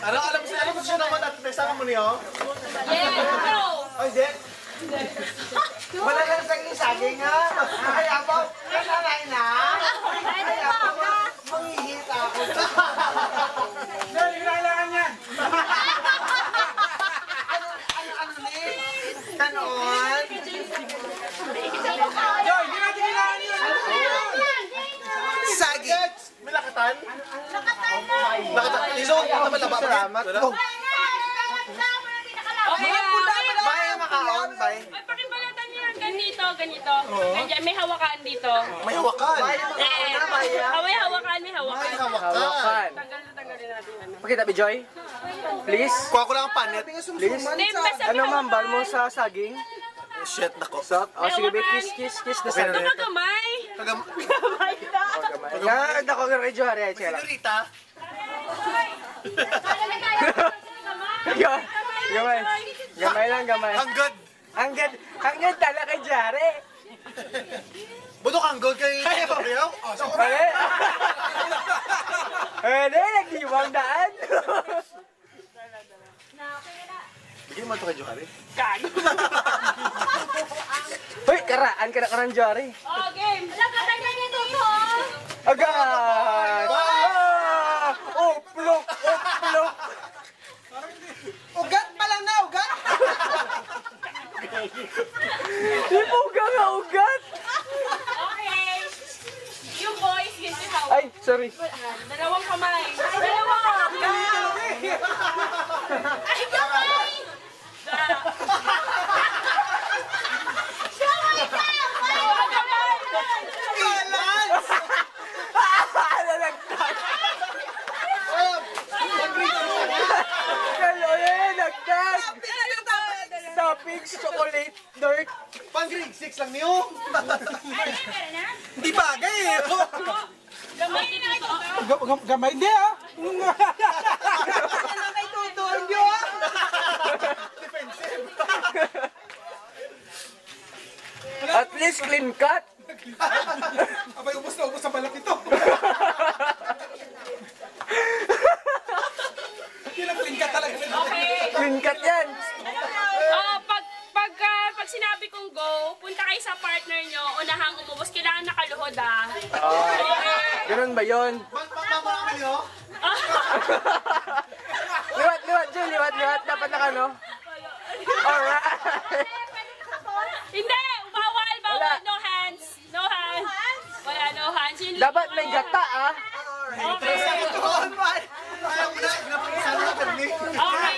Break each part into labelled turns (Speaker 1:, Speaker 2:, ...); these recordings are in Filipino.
Speaker 1: Alam mo siya naman at tesama mo niyo?
Speaker 2: Yeah!
Speaker 1: Oh, hindi? Wala lang saging nga. Ay, apaw, kananay na. Ay, apaw, manghihita ako.
Speaker 3: Hindi kailangan yan.
Speaker 1: Ano ni? Ganon?
Speaker 3: Joy, hindi natin kailangan yun.
Speaker 1: Saging. May lakatan? Lakatan. Isog, naman laba. Salamat.
Speaker 2: Okay,
Speaker 1: Bye, makaon. Bye.
Speaker 2: ay, pakibalatan niyo yan. Ganito, ganito. Ganyan, may hawakan dito.
Speaker 1: May hawakan.
Speaker 2: May hawakan, may hawakan.
Speaker 1: May hawakan.
Speaker 2: Tanggalin natin ano.
Speaker 4: Pakita, Joy. Please.
Speaker 1: Kuha ko lang ang panet.
Speaker 4: Please.
Speaker 2: Hindi, basta may
Speaker 4: Ano ma'am,
Speaker 2: hawakan.
Speaker 4: bal mo sa saging?
Speaker 1: Shit, nako.
Speaker 4: Stop. Oh, sige, be,
Speaker 2: hawakan.
Speaker 4: kiss na
Speaker 1: Okay na
Speaker 4: saging.
Speaker 2: Ito magamay. Gamay na.
Speaker 4: Nga, dako ka rin, Joy. Hariya, siya lang.
Speaker 1: Senorita.
Speaker 4: Gamay. Gamay lang, gamay.
Speaker 1: Hanggad.
Speaker 4: Hanggang tala kay Jare.
Speaker 1: Budok hanggad kay Gabriel.
Speaker 4: Pare. Nagdiwang daan.
Speaker 1: Bigyan mo ito kay Johari.
Speaker 2: Gago.
Speaker 4: Hoy, karaan ka na karang Jare.
Speaker 2: Oh, game. Lakatan na niya dito.
Speaker 4: Agad! Uplok!
Speaker 1: Ugat pa lang na, ugat!
Speaker 4: Ipuga nga ugat!
Speaker 2: Okay. Yung boys, ganito hawak.
Speaker 4: Ay, sorry.
Speaker 2: Dalawang kamay. Dalawa! Ay, kamay!
Speaker 4: Nalagtag! Nalagtag! Toppings, chocolate, dirt.
Speaker 1: Pang grade 6 lang niyo. Hindi bagay eh.
Speaker 2: Gamay dito.
Speaker 3: Gamay, hindi ah.
Speaker 1: Kay Tutor niyo ah. Defensive.
Speaker 4: At least clean cut.
Speaker 3: Abay, ubos na ubos sa balak ito. Clean ka talaga.
Speaker 2: Okay.
Speaker 4: Clean cut yan.
Speaker 2: Pag sinabi kong go, punta kayo sa partner nyo, unahang umubos, kailangan nakaluhod ah.
Speaker 4: Ganun ba yun?
Speaker 1: Mama naman niyo.
Speaker 4: Liwat, Jun, liwat. Dapat nakano? Alright.
Speaker 2: Hindi! Bawal!
Speaker 4: Wala.
Speaker 2: No hands! No hands! Wala, no hands. Yun lang.
Speaker 4: Dapat may gata, ah.
Speaker 2: Okay.
Speaker 1: Ayaw mo na, pinapisan mo kami.
Speaker 2: Okay.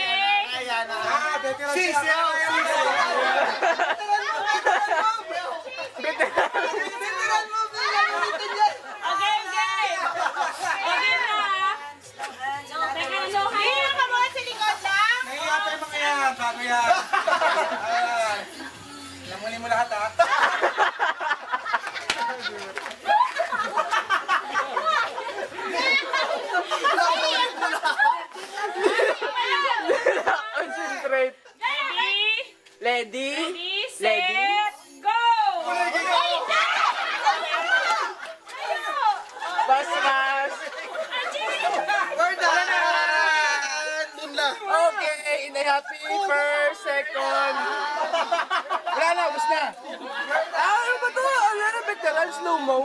Speaker 1: Ayan na.
Speaker 3: Veteran
Speaker 1: Sis,
Speaker 3: siya.
Speaker 2: Okay, okay. Okay na. Teka, no hands. Hindi ka mga silikod lang.
Speaker 3: Nahiya tayo mga yan. Bago yan. Lamunin mo lahat ah.
Speaker 4: Concentrate.
Speaker 2: Ready?
Speaker 4: Lady.
Speaker 2: Set, go!
Speaker 4: Paspas.
Speaker 1: We're done! Dun lang.
Speaker 4: Okay, in a happy first second. Wala na, ubus na. Ano ba ito? Ano na, veteran, slow-mo.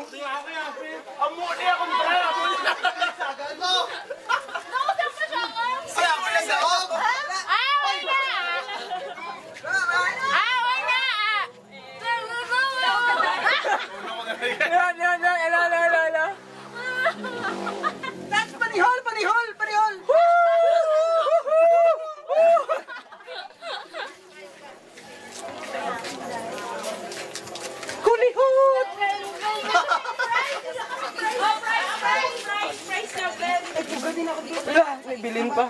Speaker 1: Kaya ako lang sa og.
Speaker 4: Ala.
Speaker 1: That's panihol!
Speaker 4: Kulihut!
Speaker 2: Price na, Ben.
Speaker 4: Wala, may bilin pa.